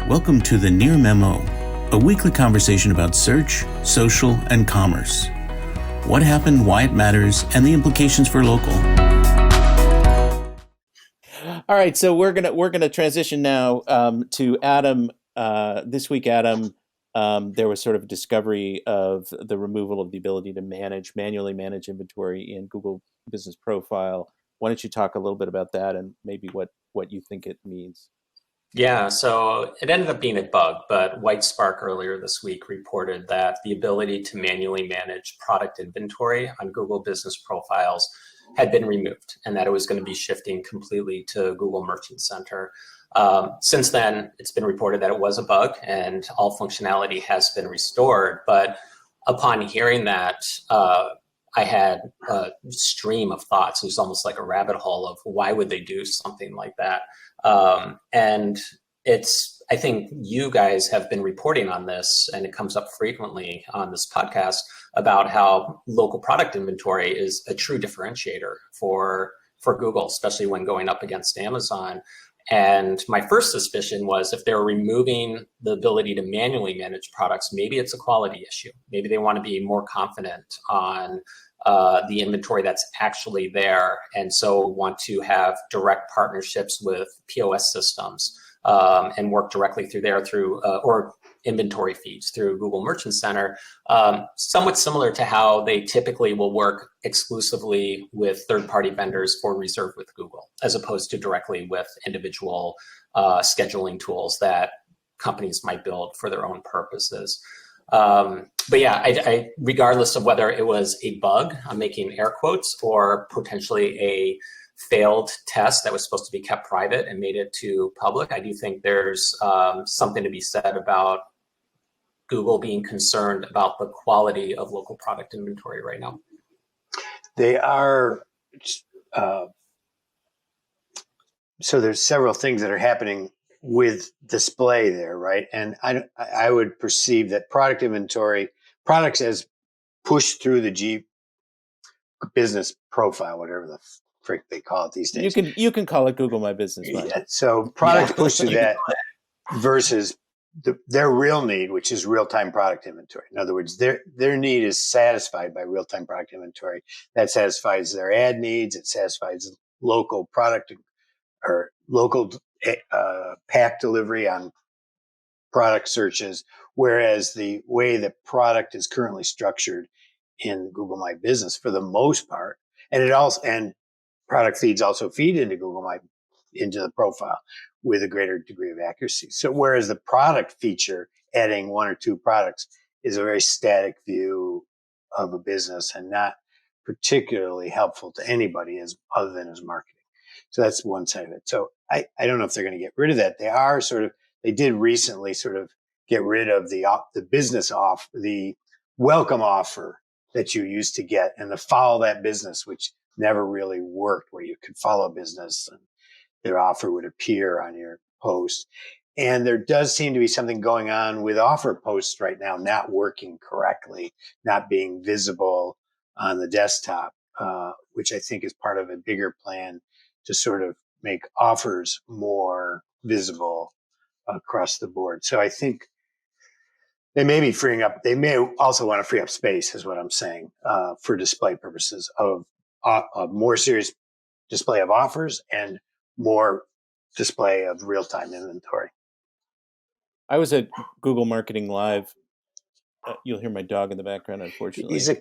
Welcome to the Near Memo, a weekly conversation about search, social, and commerce. What happened, why it matters, and the implications for local. All right, so we're gonna transition now to Adam. This week, Adam, there was sort of a discovery of the removal of the ability to manually manage inventory in Google Business Profile. Why don't you talk a little bit about that and maybe what you think it means? Yeah, so it ended up being a bug, but WhiteSpark earlier this week reported that the ability to manually manage product inventory on Google Business Profiles had been removed and that it was going to be shifting completely to Google Merchant Center. Since then, it's been reported that it was a bug and all functionality has been restored. But upon hearing that, I had a stream of thoughts. It was almost like a rabbit hole of why would they do something like that? And I think you guys have been reporting on this, and it comes up frequently on this podcast about how local product inventory is a true differentiator for Google, especially when going up against Amazon. And my first suspicion was if they're removing the ability to manually manage products, maybe it's a quality issue. Maybe they want to be more confident on the inventory that's actually there, and so want to have direct partnerships with POS systems and work directly through there or inventory feeds through Google Merchant Center, somewhat similar to how they typically will work exclusively with third-party vendors for Reserve with Google, as opposed to directly with individual scheduling tools that companies might build for their own purposes. But yeah, I regardless of whether it was a bug, I'm making air quotes, or potentially a failed test that was supposed to be kept private and made it to public, I do think there's something to be said about Google being concerned about the quality of local product inventory right now. They are. So there's several things that are happening with display there, right? And I would perceive that product inventory, products as pushed through the business profile, whatever the frick they call it these days. You can call it Google My Business. Yeah, so products pushed through that versus their real need, which is real-time product inventory. In other words, their need is satisfied by real-time product inventory. That satisfies their ad needs. It satisfies local product or local pack delivery on product searches, whereas the way the product is currently structured in Google My Business, for the most part, and product feeds also feed into into the profile with a greater degree of accuracy. So whereas the product feature, adding one or two products, is a very static view of a business and not particularly helpful to anybody other than as marketing. So that's one side of it. So I don't know if they're going to get rid of that. They did recently sort of get rid of the the welcome offer that you used to get and the follow that business, which never really worked, where you could follow a business and their offer would appear on your post. And there does seem to be something going on with offer posts right now, not working correctly, not being visible on the desktop, which I think is part of a bigger plan to sort of make offers more visible across the board. So I think they may be they may also want to free up space, is what I'm saying, for display purposes of a more serious display of offers and more display of real-time inventory. I was at Google Marketing Live. You'll hear my dog in the background, unfortunately. He's a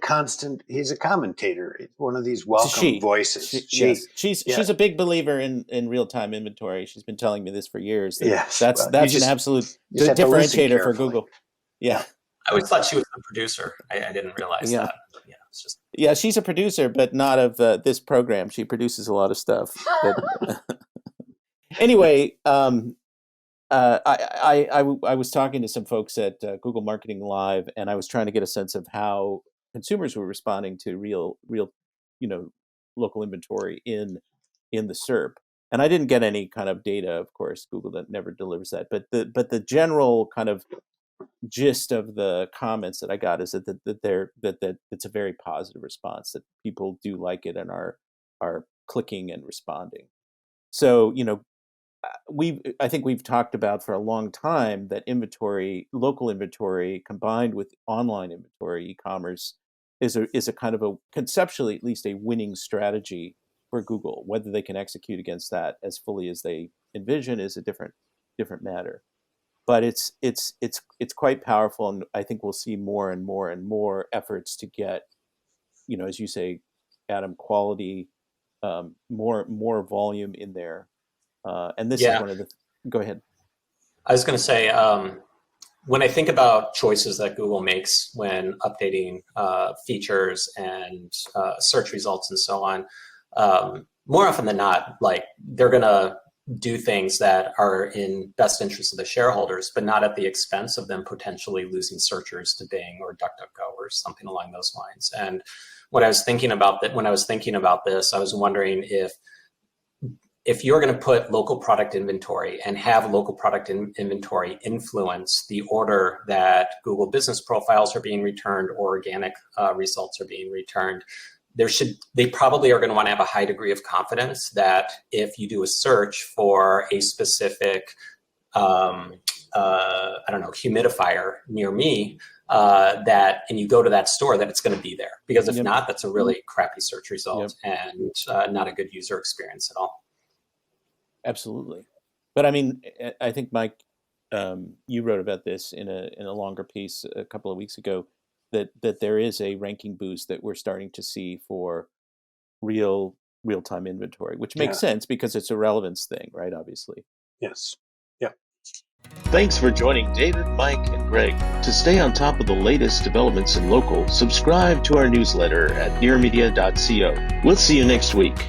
commentator. One of these welcome voices. She's a big believer in real-time inventory. She's been telling me this for years. Yes. That's an absolute differentiator for Google. Yeah. I always thought she was the producer. I didn't realize that. Yeah, it's just... Yeah, she's a producer, but not of this program. She produces a lot of stuff. Anyway, I was talking to some folks at Google Marketing Live, and I was trying to get a sense of how consumers were responding to real, local inventory in the SERP. And I didn't get any kind of data, of course. Google that never delivers that. But the general kind of gist of the comments that I got is that it's a very positive response, that people do like it and are clicking and responding. So I think we've talked about for a long time that local inventory combined with online inventory, e-commerce, is a kind of a conceptually at least a winning strategy for Google. Whether they can execute against that as fully as they envision is a different matter. But it's quite powerful, and I think we'll see more and more and more efforts to get, as you say, Adam, quality, more volume in there. And this is Yeah, one of the. Go ahead. I was going to say, when I think about choices that Google makes when updating features and search results and so on, more often than not, like they're going to do things that are in best interest of the shareholders, but not at the expense of them potentially losing searchers to Bing or DuckDuckGo or something along those lines. And when I was thinking about this, I was wondering if you're going to put local product inventory and have local product inventory influence the order that Google business profiles are being returned or organic results are being returned, they probably are going to want to have a high degree of confidence that if you do a search for a specific, humidifier near me, and you go to that store, that it's going to be there. Because if Yep. not, that's a really crappy search result and not a good user experience at all. Absolutely. But I mean, I think, Mike, you wrote about this in a longer piece a couple of weeks ago, that there is a ranking boost that we're starting to see for real-time inventory, which makes sense because it's a relevance thing, right? Obviously. Yes. Yeah. Thanks for joining David, Mike, and Greg. To stay on top of the latest developments in local, subscribe to our newsletter at nearmedia.co. We'll see you next week.